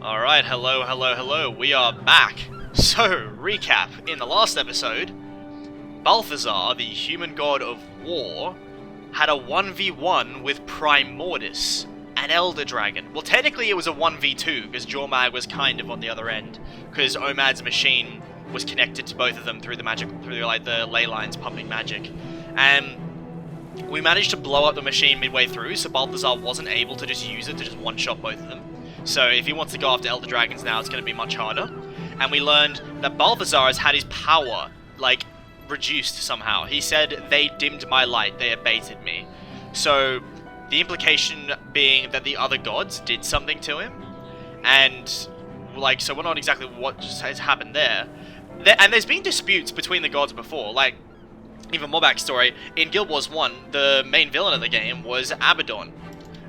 Alright, hello, we are back. So, recap, in the last episode, Balthazar, the human god of war, had a 1v1 with Primordous, an elder dragon. Well, technically it was a 1v2, because Jormag was kind of on the other end, because Omadd's machine was connected to both of them through the the ley lines pumping magic. And we managed to blow up the machine midway through, so Balthazar wasn't able to just use it to just one-shot both of them. So if he wants to go after Elder Dragons now, it's going to be much harder. And we learned that Balthazar has had his power, reduced somehow. He said, they dimmed my light, they abated me. So the implication being that the other gods did something to him. And, so we're not exactly what has happened there. And there's been disputes between the gods before, even more backstory. In Guild Wars 1, the main villain of the game was Abaddon.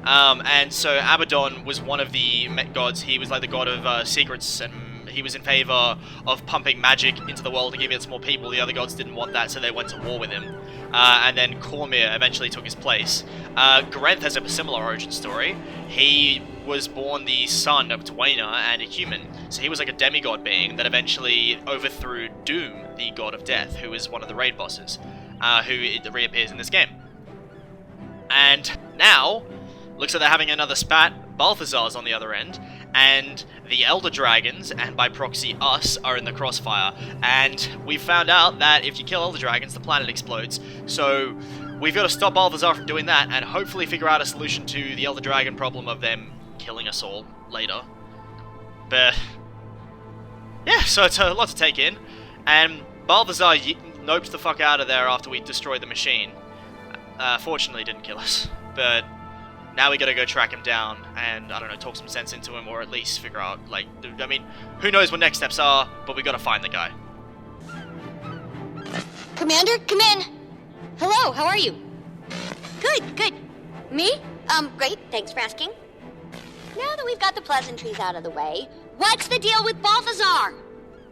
And so Abaddon was one of the gods. He was the god of secrets, and he was in favor of pumping magic into the world and giving it to more people. The other gods didn't want that, so they went to war with him. And then Cormyr eventually took his place. Cantha has a similar origin story. He was born the son of Dwayna and a human, so he was like a demigod being that eventually overthrew Doom, the god of death, who is one of the raid bosses, who reappears in this game. And now, looks like they're having another spat. Balthazar's on the other end, and the Elder Dragons, and by proxy us, are in the crossfire. And we found out that if you kill Elder Dragons, the planet explodes. So we've got to stop Balthazar from doing that, and hopefully figure out a solution to the Elder Dragon problem of them killing us all later. But yeah, so it's a lot to take in. And Balthazar noped the fuck out of there after we destroyed the machine. Fortunately, didn't kill us, but now we gotta go track him down and, I don't know, talk some sense into him, or at least figure out, who knows what next steps are, but we gotta find the guy. Commander, come in! Hello, how are you? Good. Me? Great, thanks for asking. Now that we've got the pleasantries out of the way, what's the deal with Balthazar?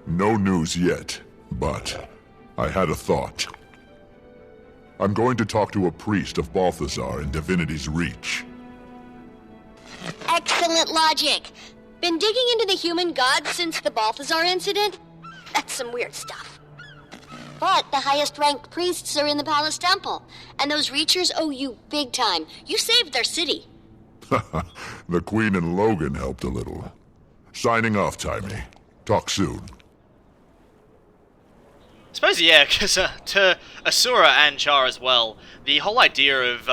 No news yet, but I had a thought. I'm going to talk to a priest of Balthazar in Divinity's reach. Excellent logic. Been digging into the human gods since the Balthazar incident? That's some weird stuff. But the highest ranked priests are in the palace temple, and those Reachers owe you big time. You saved their city. The Queen and Logan helped a little. Signing off, Timey. Talk soon. I suppose, yeah, because to Asura and Char as well, the whole idea of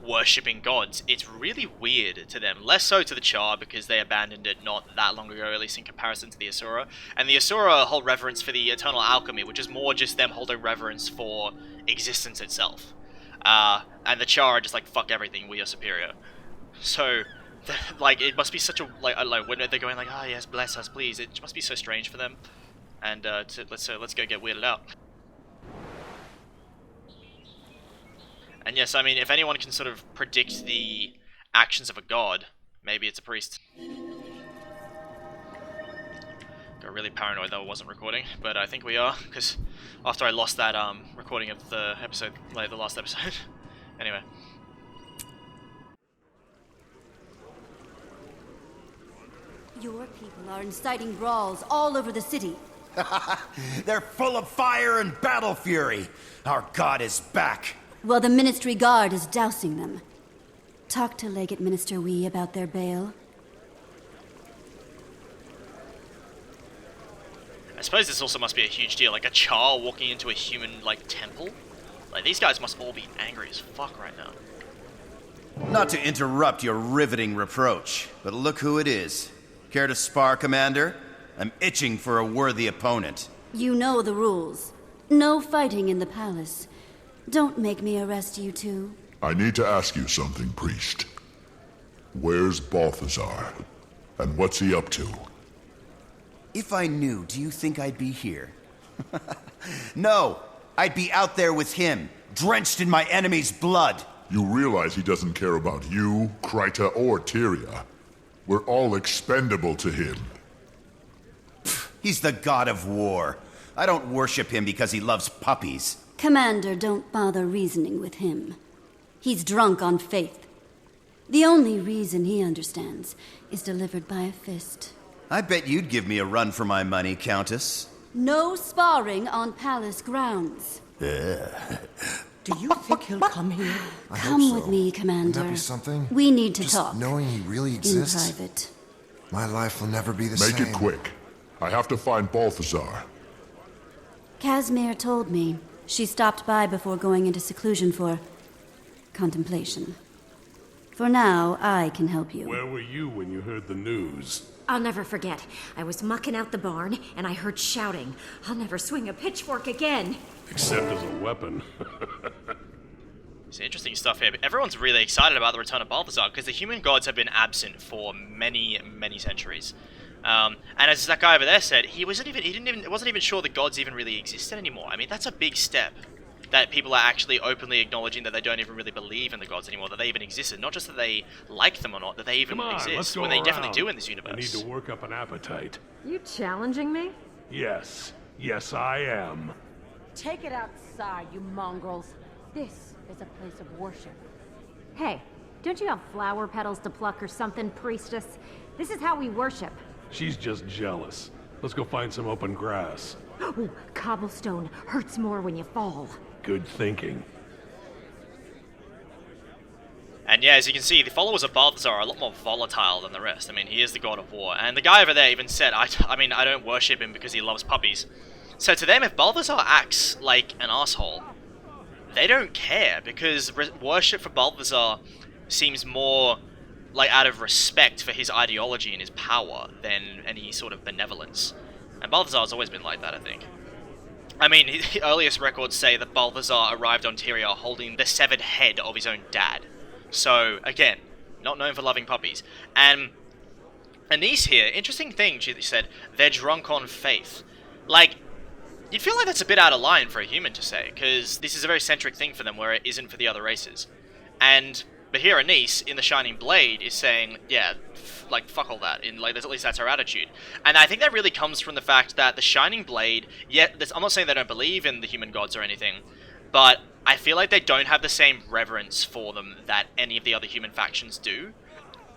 worshipping gods, it's really weird to them. Less so to the Char, because they abandoned it not that long ago, at least in comparison to the Asura. And the Asura hold reverence for the eternal alchemy, which is more just them holding reverence for existence itself. And the Char are just fuck everything, we are superior. So, it must be such a, when they're going oh yes, bless us, please, it must be so strange for them. And let's go get weirded out. And yes, I mean, if anyone can sort of predict the actions of a god, maybe it's a priest. Got really paranoid that I wasn't recording, but I think we are, because after I lost that recording of the episode, the last episode. Anyway. Your people are inciting brawls all over the city. They're full of fire and battle fury. Our god is back. Well, the Ministry Guard is dousing them. Talk to Legate Minister Wee about their bail. I suppose this also must be a huge deal, a Char walking into a human, temple? These guys must all be angry as fuck right now. Not to interrupt your riveting reproach, but look who it is. Care to spar, Commander? I'm itching for a worthy opponent. You know the rules. No fighting in the palace. Don't make me arrest you two. I need to ask you something, priest. Where's Balthazar? And what's he up to? If I knew, do you think I'd be here? No, I'd be out there with him, drenched in my enemy's blood. You realize he doesn't care about you, Kryta, or Tyria. We're all expendable to him. He's the god of war. I don't worship him because he loves puppies. Commander, don't bother reasoning with him. He's drunk on faith. The only reason he understands is delivered by a fist. I bet you'd give me a run for my money, Countess. No sparring on palace grounds. Do you think he'll come here? I hope Come so. with me, Commander. Wouldn't that be something? We need to Just talk. knowing he really In exists. private. My life will never be the same. Make it quick. I have to find Balthazar. Casimir told me she stopped by before going into seclusion for contemplation. For now, I can help you. Where were you when you heard the news? I'll never forget. I was mucking out the barn, and I heard shouting. I'll never swing a pitchfork again. Except as a weapon. It's interesting stuff here. But everyone's really excited about the return of Balthazar because the human gods have been absent for many, many centuries. And as that guy over there said, he wasn't even sure the gods even really existed anymore. I mean, that's a big step. That people are actually openly acknowledging that they don't even really believe in the gods anymore, that they even existed. Not just that they like them or not, that they even Come on, exist. let's go when they around. definitely do in this I need universe. to work up an appetite. You challenging me? Yes. Yes, I am. Take it outside, you mongrels. This is a place of worship. Hey, don't you have flower petals to pluck or something, priestess? This is how we worship. She's just jealous. Let's go find some open grass. Ooh, cobblestone hurts more when you fall. Good thinking. And yeah, as you can see, the followers of Balthazar are a lot more volatile than the rest. I mean, he is the god of war. And the guy over there even said, I mean, I don't worship him because he loves puppies. So to them, if Balthazar acts like an asshole, they don't care, because worship for Balthazar seems more like out of respect for his ideology and his power than any sort of benevolence. And Balthazar's always been like that, I think. I mean, the earliest records say that Balthazar arrived on Tyria holding the severed head of his own dad. So, again, not known for loving puppies. And Anise here, interesting thing, she said, they're drunk on faith. Like, you'd feel like that's a bit out of line for a human to say, because this is a very centric thing for them where it isn't for the other races. But here Anise, in the Shining Blade, is saying, yeah, like, fuck all that. At least that's her attitude. And I think that really comes from the fact that the Shining Blade, I'm not saying they don't believe in the human gods or anything, but I feel like they don't have the same reverence for them that any of the other human factions do.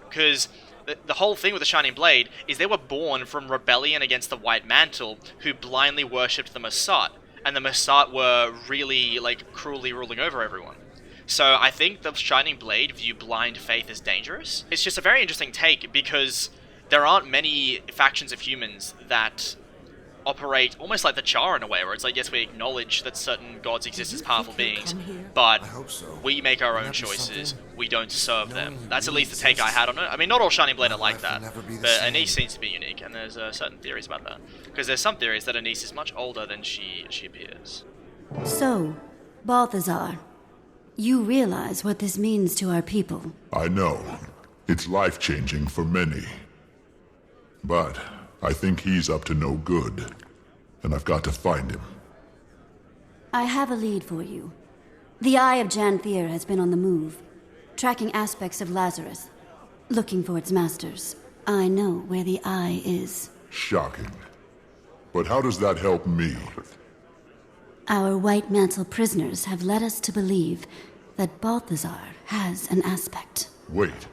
Because the whole thing with the Shining Blade is they were born from rebellion against the White Mantle, who blindly worshipped the Massat. And the Massat were really, like, cruelly ruling over everyone. So I think the Shining Blade view blind faith as dangerous. It's just a very interesting take, because there aren't many factions of humans that operate almost like the Char in a way, where it's like, yes, we acknowledge that certain gods exist as powerful beings, but I hope so. we make our own Wouldn't that be choices, something? we don't serve them. Knowing That's at really least the take I had on it. I mean, not all Shining Blade are like life that, will never be the but same. Anise seems to be unique, and there's certain theories about that. Because there's some theories that Anise is much older than she appears. So, Balthazar, you realize what this means to our people. I know. It's life-changing for many. But I think he's up to no good. And I've got to find him. I have a lead for you. The Eye of Janthir has been on the move, tracking aspects of Lazarus, looking for its masters. I know where the Eye is. Shocking. But how does that help me? Our White Mantle prisoners have led us to believe that Balthazar has an aspect. Wait.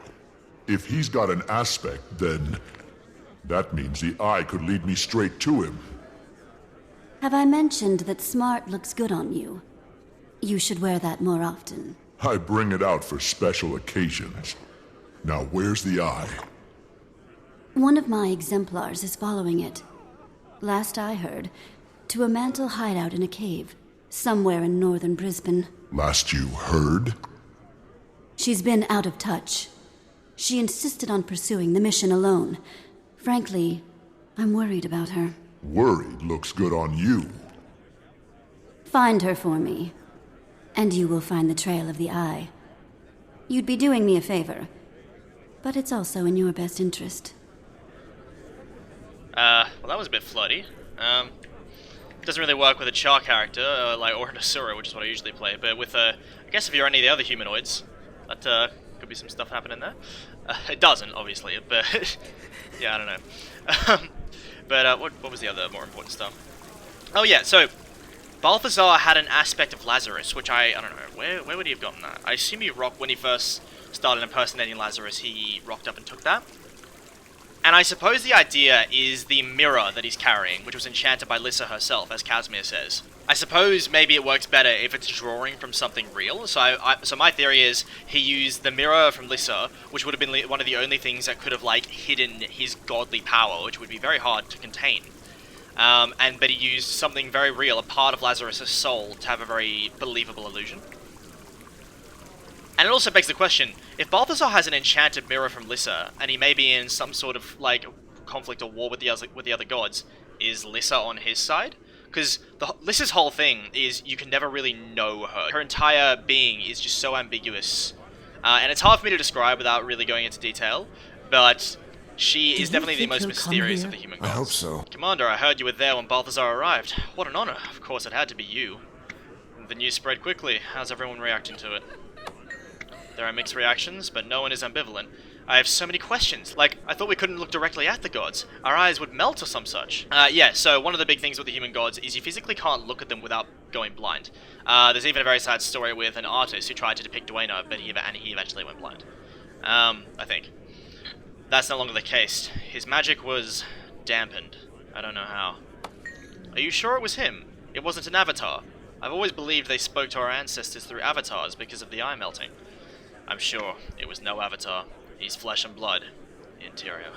If he's got an aspect, then that means the Eye could lead me straight to him. Have I mentioned that smart looks good on you? You should wear that more often. I bring it out for special occasions. Now, where's the Eye? One of my exemplars is following it. Last I heard, to a Mantle hideout in a cave, somewhere in northern Brisbane. Last you heard? She's been out of touch. She insisted on pursuing the mission alone. Frankly, I'm worried about her. Worried looks good on you. Find her for me, and you will find the trail of the Eye. You'd be doing me a favor, but it's also in your best interest. Well, that was a bit flirty. Doesn't really work with a Char character, or an Asura, which is what I usually play, but with, I guess if you're any of the other humanoids, that, could be some stuff happening there. It doesn't, obviously, but, yeah, I don't know. But, what was the other more important stuff? Oh, yeah, so, Balthazar had an aspect of Lazarus, which I don't know, where would he have gotten that? I assume when he first started impersonating Lazarus, he rocked up and took that. And I suppose the idea is the mirror that he's carrying, which was enchanted by Lissa herself, as Casimir says. I suppose maybe it works better if it's drawing from something real. So so my theory is he used the mirror from Lissa, which would have been one of the only things that could have like hidden his godly power, which would be very hard to contain. But he used something very real, a part of Lazarus' soul, to have a very believable illusion. And it also begs the question, if Balthazar has an enchanted mirror from Lissa, and he may be in some sort of like conflict or war with the other gods, is Lissa on his side? Because Lissa's whole thing is you can never really know her. Her entire being is just so ambiguous. And it's hard for me to describe without really going into detail, but she is definitely the most mysterious of the human gods. I hope so. Commander, I heard you were there when Balthazar arrived. What an honor. Of course, it had to be you. The news spread quickly. How's everyone reacting to it? There are mixed reactions, but no one is ambivalent. I have so many questions. Like, I thought we couldn't look directly at the gods. Our eyes would melt or some such. Yeah, so one of the big things with the human gods is you physically can't look at them without going blind. There's even a very sad story with an artist who tried to depict Dwayne, but he eventually went blind. I think. That's no longer the case. His magic was dampened. I don't know how. Are you sure it was him? It wasn't an avatar. I've always believed they spoke to our ancestors through avatars because of the eye melting. I'm sure it was no avatar. He's flesh and blood. Interior.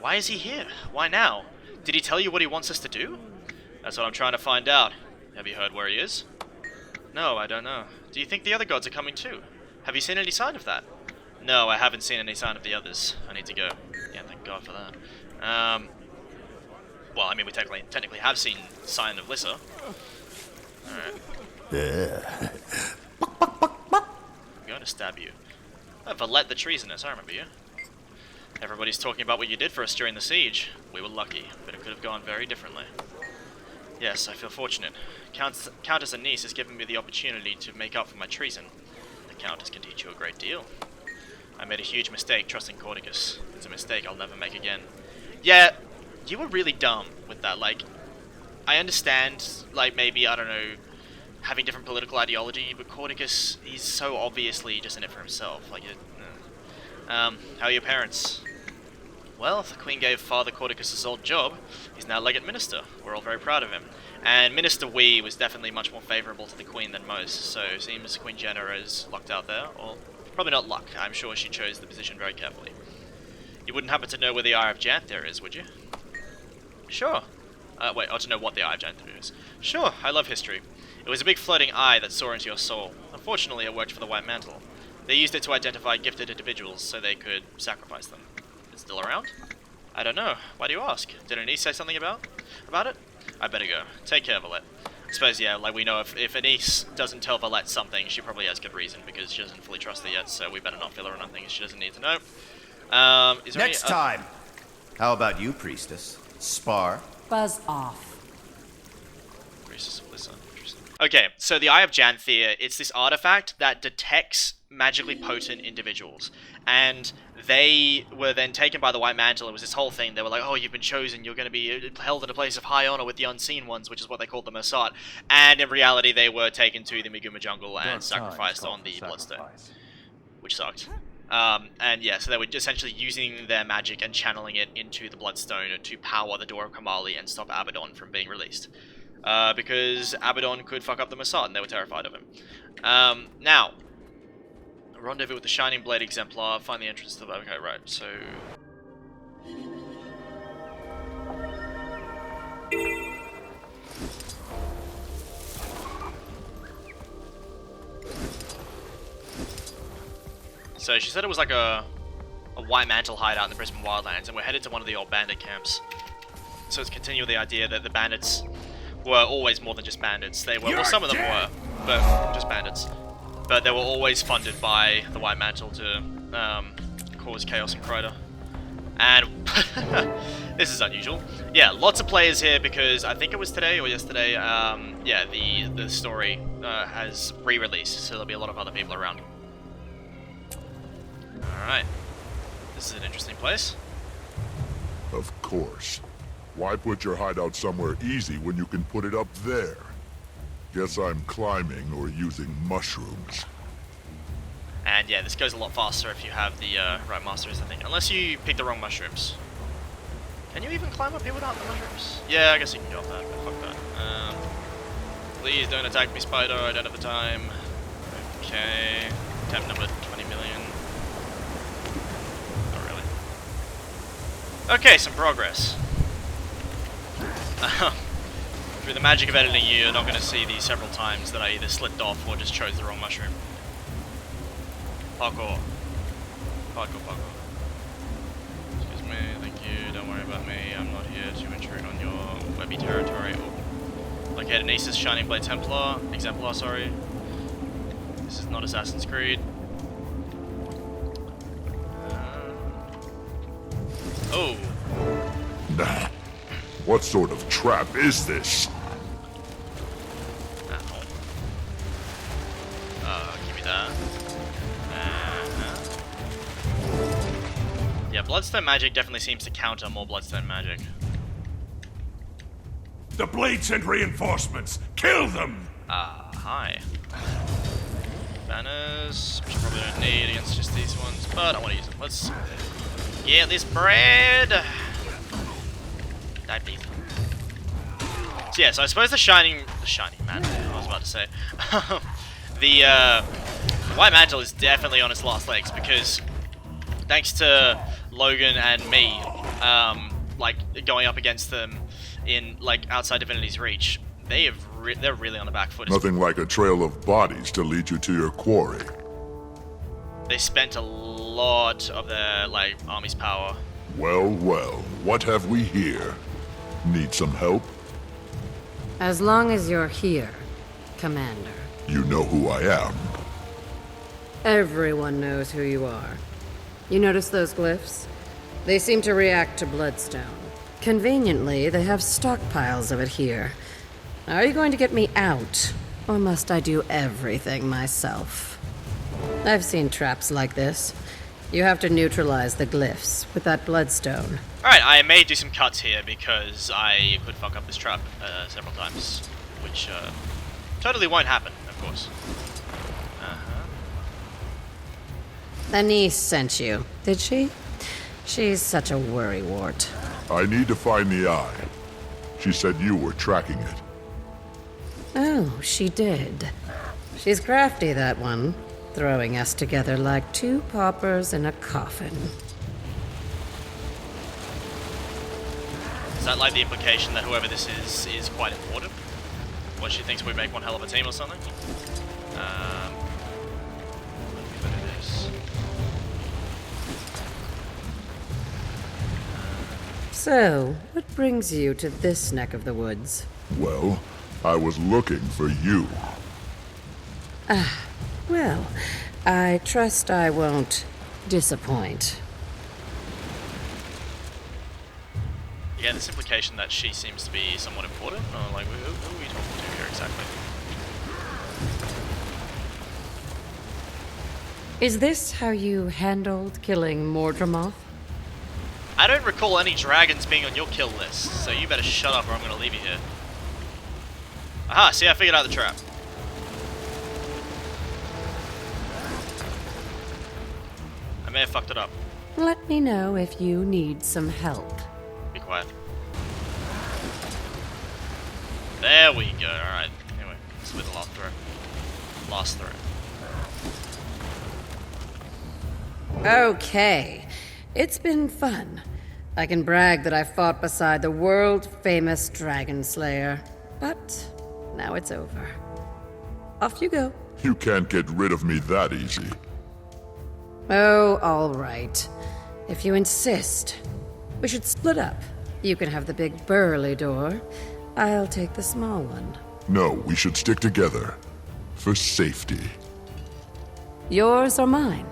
Why is he here? Why now? Did he tell you what he wants us to do? That's what I'm trying to find out. Have you heard where he is? No, I don't know. Do you think the other gods are coming too? Have you seen any sign of that? No, I haven't seen any sign of the others. I need to go. Yeah, thank God for that. Well, I mean, we technically have seen sign of Lissa. Alright. I'm going to stab you. Valette the treasonous, I remember you. Everybody's talking about what you did for us during the siege. We were lucky, but it could have gone very differently. Yes, I feel fortunate. Countess Anise has given me the opportunity to make up for my treason. The Countess can teach you a great deal. I made a huge mistake trusting Cordicus. It's a mistake I'll never make again. Yeah, you were really dumb with that. Like, I understand, like, maybe, I don't know, having different political ideology, but Cordicus, he's so obviously just in it for himself. Like, how are your parents? Well, the Queen gave Father Cordicus his old job. He's now Legate Minister. We're all very proud of him. And Minister Wee was definitely much more favourable to the Queen than most, so it seems Queen Jenna is lucked out there, or probably not luck. I'm sure she chose the position very carefully. You wouldn't happen to know where the Eye of Janthir is, would you? Sure. To know what the Eye of Janthir is. Sure, I love history. It was a big floating eye that saw into your soul. Unfortunately, it worked for the White Mantle. They used it to identify gifted individuals so they could sacrifice them. It's still around? I don't know. Why do you ask? Did Anise say something about it? I better go. Take care, Valette. I suppose, yeah, like we know if Anise doesn't tell Valette something, she probably has good reason because she doesn't fully trust her yet, so we better not fill her on nothing she doesn't need to know. Next time! How about you, Priestess? Spar? Buzz off. Priestess of Lissa. Interesting. Okay, so the Eye of Janthir, it's this artifact that detects magically potent individuals. And they were then taken by the White Mantle. It was this whole thing. They were like, oh, you've been chosen. You're going to be held in a place of high honor with the Unseen Ones, which is what they called the Mossad. And in reality, they were taken to the Meguma jungle and sacrificed on the Bloodstone, which sucked. And yeah, so they were essentially using their magic and channeling it into the Bloodstone to power the Door of Kamali and stop Abaddon from being released. Because Abaddon could fuck up the Mossad, and they were terrified of him. Now, rendezvous with the Shining Blade Exemplar, find the entrance to the... Okay, right, so... So she said it was like a White Mantle hideout in the Brisbane Wildlands, and we're headed to one of the old bandit camps. So it's continue with the idea that the bandits were always more than just bandits. They were, well, some of them were, but just bandits. But they were always funded by the White Mantle to cause chaos in Kerida. And this is unusual. Yeah, lots of players here because I think it was today or yesterday. Yeah, the story has re-released, so there'll be a lot of other people around. Alright. This is an interesting place. Of course. Why put your hideout somewhere easy when you can put it up there? Guess I'm climbing or using mushrooms. And And yeah, this goes a lot faster if you have the right masters, I think. Unless you pick the wrong mushrooms. Can you even climb up here without the mushrooms? Yeah, I guess you can go up that, but fuck that. Please don't attack me, spider, I don't have the time. Okay. Attempt number 20 million. Not really. Okay, some progress. Through the magic of editing, you're not going to see these several times that I either slipped off or just chose the wrong mushroom. Parkour. Parkour. Excuse me, thank you, don't worry about me, I'm not here to intrude on your webby territory. Locate Anise's Shining Blade Exemplar, sorry. This is not Assassin's Creed. Oh. Nah. What sort of trap is this? Give me that. Yeah, Bloodstone magic definitely seems to counter more Bloodstone magic. The Blade sent reinforcements! Kill them! Hi. Banners, which I probably don't need against just these ones, but I want to use them. Let's get this bread! Die, please. So yeah, so I suppose the Shining Mantle, I was about to say. The White Mantle is definitely on its last legs, because thanks to Logan and me, like, going up against them in, like, outside Divinity's reach, they're really on the back foot. Nothing like a trail of bodies to lead you to your quarry. They spent a lot of their, like, army's power. Well, what have we here? Need some help? As long as you're here, Commander. You know who I am. Everyone knows who you are. You notice those glyphs? They seem to react to bloodstone. Conveniently, they have stockpiles of it here. Are you going to get me out, or must I do everything myself? I've seen traps like this. You have to neutralize the glyphs with that bloodstone. Alright, I may do some cuts here because I could fuck up this trap several times, which totally won't happen, of course. Anise sent you, did she? She's such a worrywart. I need to find the eye. She said you were tracking it. Oh, she did. She's crafty, that one. Throwing us together like two paupers in a coffin. Is that like the implication that whoever this is quite important? Or she thinks we make one hell of a team or something? Let me look at this. So, what brings you to this neck of the woods? Well, I was looking for you. Well, I trust I won't disappoint. Yeah, this implication that she seems to be somewhat important, or like, who are we talking to here exactly? Is this how you handled killing Mordramoth? I don't recall any dragons being on your kill list, so you better shut up or I'm gonna leave you here. Aha, see, I figured out the trap. I may have fucked it up. Let me know if you need some help. Be quiet. There we go, alright. Anyway, this will be the last throw. Last throw. Okay. It's been fun. I can brag that I fought beside the world-famous Dragon Slayer. But now it's over. Off you go. You can't get rid of me that easy. Oh, all right. If you insist. We should split up. You can have the big burly door. I'll take the small one. No, we should stick together. For safety. Yours or mine?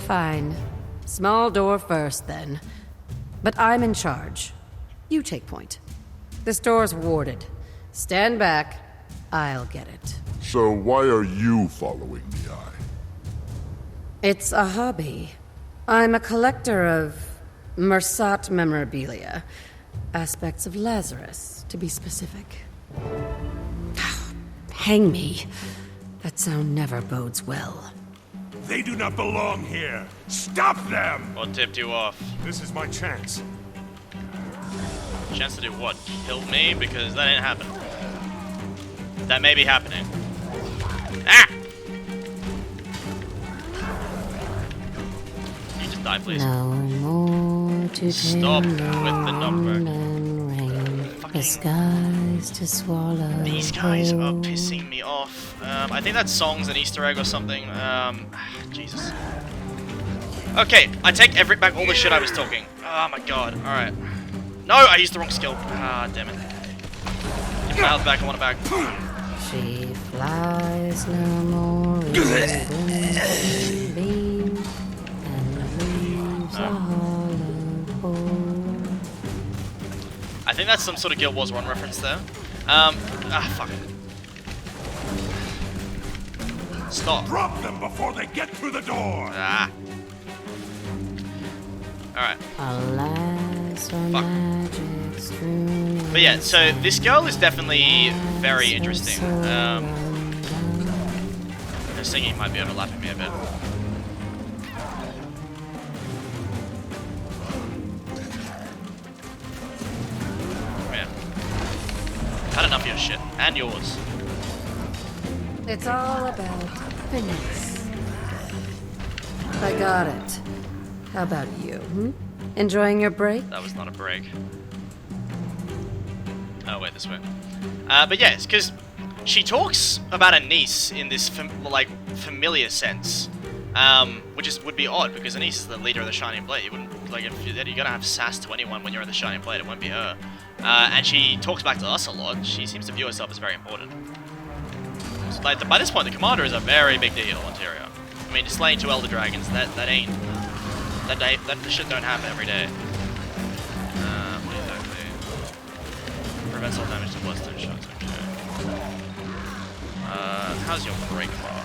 Fine. Small door first, then. But I'm in charge. You take point. This door's warded. Stand back. I'll get it. So why are you following the eye? It's a hobby. I'm a collector of Mersat memorabilia. Aspects of Lazarus, to be specific. Hang me. That sound never bodes well. They do not belong here. Stop them! What tipped you off? This is my chance. Chance to do what? Kill me? Because that ain't happening. That may be happening. Ah! You just die, please. No more to Stop with the knockback. The skies to swallow. These guys are pissing me off. I think that song's an Easter egg or something. Jesus. Okay, I take back all the shit I was talking. Oh my god, alright. No, I used the wrong skill. Ah, damn it. Give my health back, I want it back. She flies no more in the beam and leaves a hollow hole. I think that's some sort of Guild Wars 1 reference there. Fuck. Stop. Drop them before they get through the door! Ah. Alright. Alas, our magic strewn. But yeah, so this girl is definitely very interesting. Her singing might be overlapping me a bit. Man. Had enough of your shit. And yours. It's all about finesse. I got it. How about you? Enjoying your break? That was not a break. Oh, wait, this way. But yes, because she talks about Anise in this familiar sense, which would be odd because Anise is the leader of the Shining Blade. You wouldn't if you're gonna have sass to anyone when you're in the Shining Blade. It won't be her. And she talks back to us a lot. She seems to view herself as very important. So, by this point, the commander is a very big deal on Tyria. I mean, slaying 2 Elder Dragons, that shit don't happen every day. What exactly? Prevents all damage to bloodstone shots, okay. How's your break bar?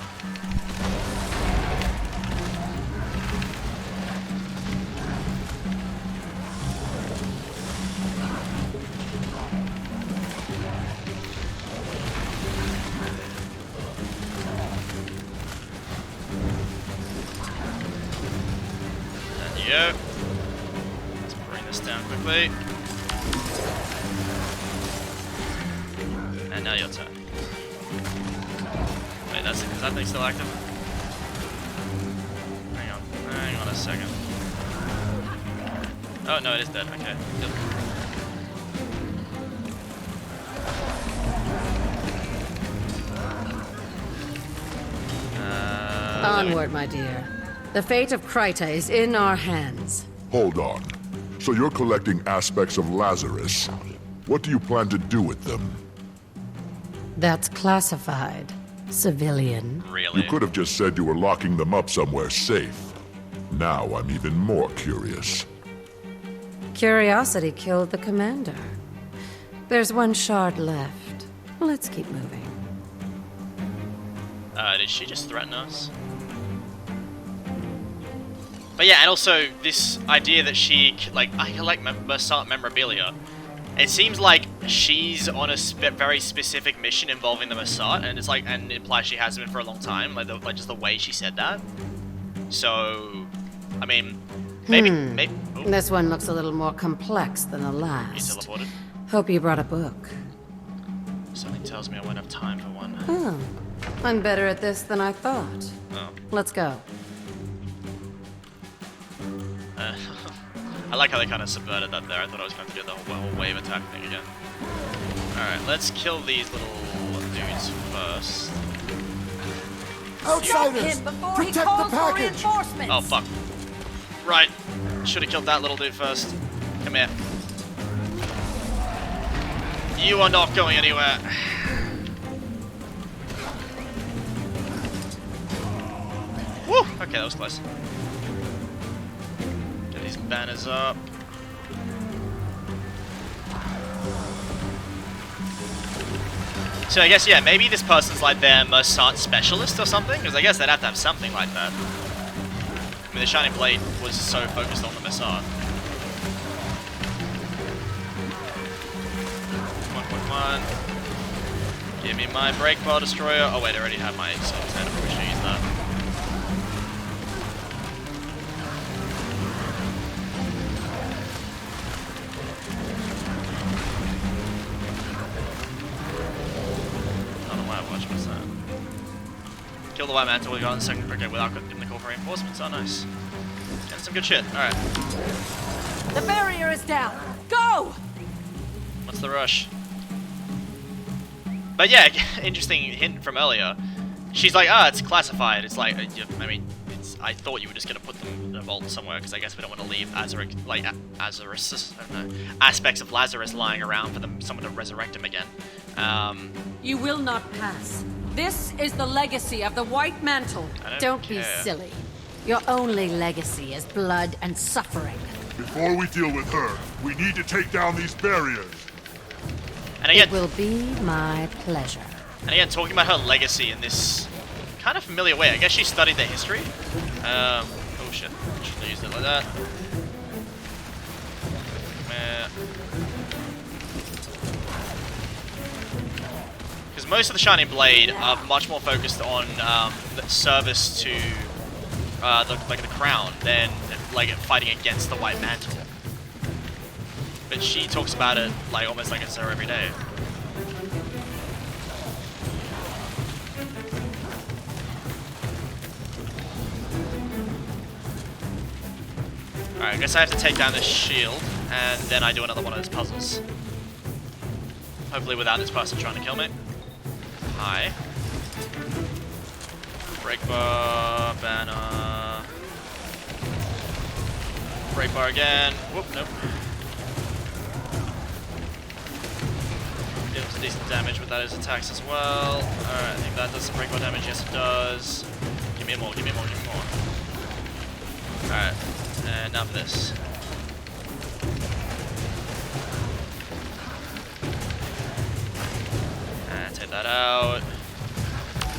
Go. Let's bring this down quickly. And now your turn. Wait, is that thing still active? Hang on a second. Oh no, it is dead. Okay. Yep. Onward, my dear. The fate of Krita is in our hands. Hold on. So you're collecting aspects of Lazarus. What do you plan to do with them? That's classified. Civilian. Really? You could have just said you were locking them up somewhere safe. Now I'm even more curious. Curiosity killed the commander. There's 1 shard left. Let's keep moving. Did she just threaten us? But yeah, and also this idea that I collect Massart memorabilia. It seems like she's on a very specific mission involving the Massart, and it's and it implies she has been for a long time, just the way she said that. So, I mean, maybe. Oh. This one looks a little more complex than the He last. teleported. Hope you brought a book. Something tells me I won't have time for one. Oh, I'm better at this than I thought. Oh. Let's go. I like how they kind of subverted that there. I thought I was going to do the whole wave attack thing again. Alright, let's kill these little dudes first. Outsiders! Protect the package! Oh, fuck. Right. Should have killed that little dude first. Come here. You are not going anywhere. Woo! Okay, that was close. Get these banners up. So I guess, yeah, maybe this person's like their Massart specialist or something, because I guess they'd have to have something like that. I mean, the Shining Blade was so focused on the Massart. Come on, come on, come on. Give me my brake bar destroyer. Oh wait, I already have my exhaust. I probably should use that. I don't know why I watched what's that. Kill the white mantle we got in the second brigade without giving the call for reinforcements. Oh nice. That's some good shit. Alright. The barrier is down. Go! What's the rush? But yeah, interesting hint from earlier. She's like, it's classified. It's like, I mean, I thought you were just gonna put them in a vault somewhere because I guess we don't want to leave Azaric, like Azarus, I don't know, aspects of Lazarus lying around for someone to resurrect him again. You will not pass. This is the legacy of the White Mantle. Don't be silly. Your only legacy is blood and suffering. Before we deal with her, we need to take down these barriers. And again, it will be my pleasure. And again, talking about her legacy in this kind of familiar way. I guess she studied their history. Oh shit, I shouldn't have used it like that. Because most of the Shining Blade are much more focused on the service to the crown than like fighting against the White Mantle. But she talks about it like almost like it's her every day. Alright, I guess I have to take down this shield, and then I do another one of those puzzles. Hopefully without this person trying to kill me. Hi. Break bar, banner. Break bar again. Whoop, nope. Deals some decent damage with those attacks as well. Alright, I think that does some break bar damage. Yes, it does. Give me more, give me more, give me more. Alright. And now for this. And take that out.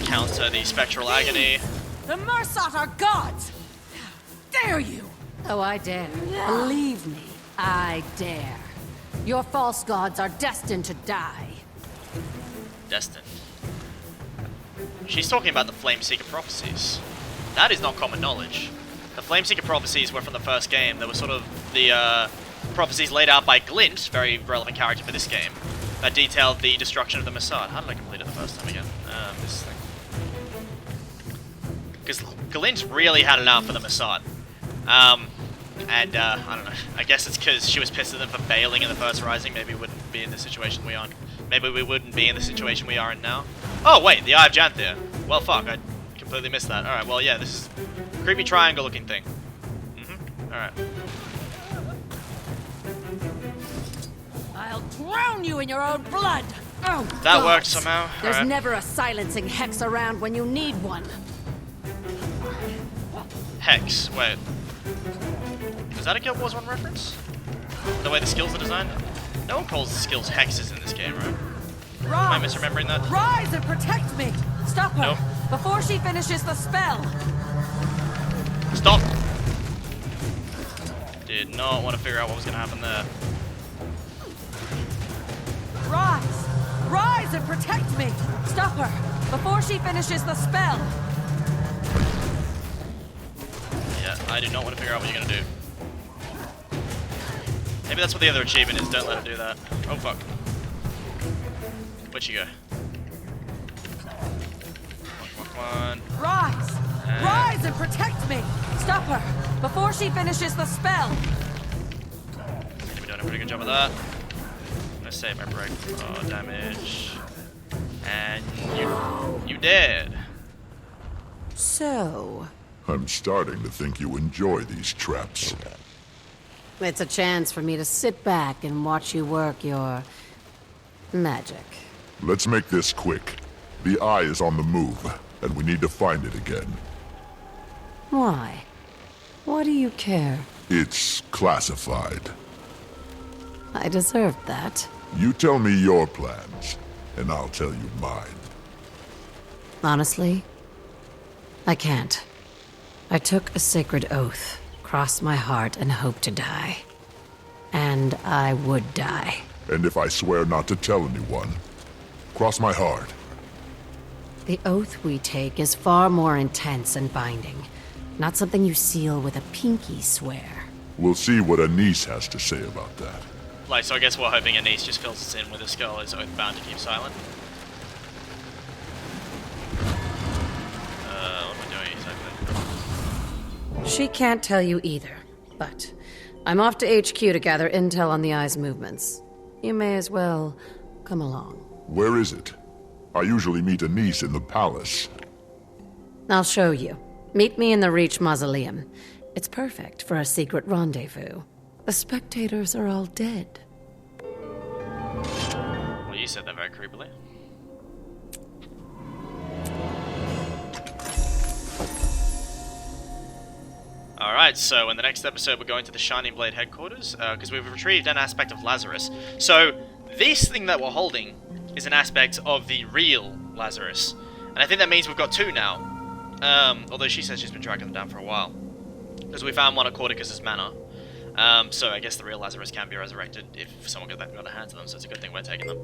Counter the spectral agony. The Mursat are gods! Dare you! Oh, I dare. Believe me, I dare. Your false gods are destined to die. Destined. She's talking about the Flameseeker Prophecies. That is not common knowledge. The Flameseeker Prophecies were from the first game. They were sort of the prophecies laid out by Glint, very relevant character for this game, that detailed the destruction of the Mossad. How did I complete it the first time again? This thing. Because Glint really had it out for the Mossad. I don't know. I guess it's because she was pissed at them for failing in the first Rising. Maybe we wouldn't be in the situation we are in. Maybe we wouldn't be in the situation we are in now. Oh, wait, the Eye of Janthir. Well, fuck, I completely missed that. Alright, well, yeah, this is a creepy triangle looking thing. Alright. I'll drown you in your own blood! Oh, that worked somehow. There's never a silencing hex around when you need one. Hex, wait. Is that a Guild Wars 1 reference? The way the skills are designed? No one calls the skills hexes in this game, right? Am I misremembering that? Rise and protect me! Stop her! Nope. Before she finishes the spell! Stop! Did not want to figure out what was going to happen there. Rise! Rise and protect me! Stop her! Before she finishes the spell! Yeah, I do not want to figure out what you're going to do. Maybe that's what the other achievement is, don't let her do that. Oh fuck. Where'd she go? Come on. Rise! Rise and protect me! Stop her! Before she finishes the spell! We're doing a pretty good job of that. I'm gonna save my break. Oh, damage. And you dead. So... I'm starting to think you enjoy these traps. it's a chance for me to sit back and watch you work your... magic. Let's make this quick. The Eye is on the move, and we need to find it again. Why? Why do you care? It's classified. I deserved that. You tell me your plans, and I'll tell you mine. Honestly, I can't. I took a sacred oath, crossed my heart, and hoped to die. And I would die. And if I swear not to tell anyone, cross my heart, The oath we take is far more intense and binding. Not something you seal with a pinky swear. We'll see what Anise has to say about that. Like, so I guess we're hoping Anise just fills us in with this girl is oath-bound to keep silent. What am I doing exactly? She can't tell you either, but I'm off to HQ to gather intel on the Eye's movements. You may as well come along. Where is it? I usually meet Anise in the palace. I'll show you. Meet me in the Reach Mausoleum. It's perfect for a secret rendezvous. The spectators are all dead. Well, you said that very creepily. Alright, so in the next episode we're going to the Shining Blade headquarters, because we've retrieved an aspect of Lazarus. So, this thing that we're holding is an aspect of the real Lazarus. And I think that means we've got two now. Although she says she's been tracking them down for a while. Because we found one at Corticus's manor. So I guess the real Lazarus can be resurrected if someone got a hand to them, so it's a good thing we're taking them.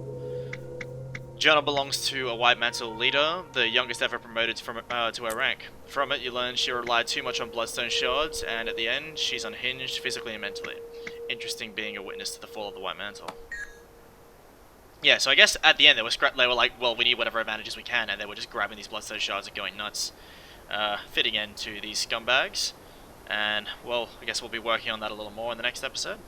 Journal belongs to a White Mantle leader, the youngest ever promoted to her rank. From it, you learn she relied too much on bloodstone shards, and at the end, she's unhinged physically and mentally. Interesting being a witness to the fall of the White Mantle. Yeah, so I guess at the end, they were like, well, we need whatever advantages we can, and they were just grabbing these bloodstone shards and going nuts. Fitting into these scumbags. And, well, I guess we'll be working on that a little more in the next episode.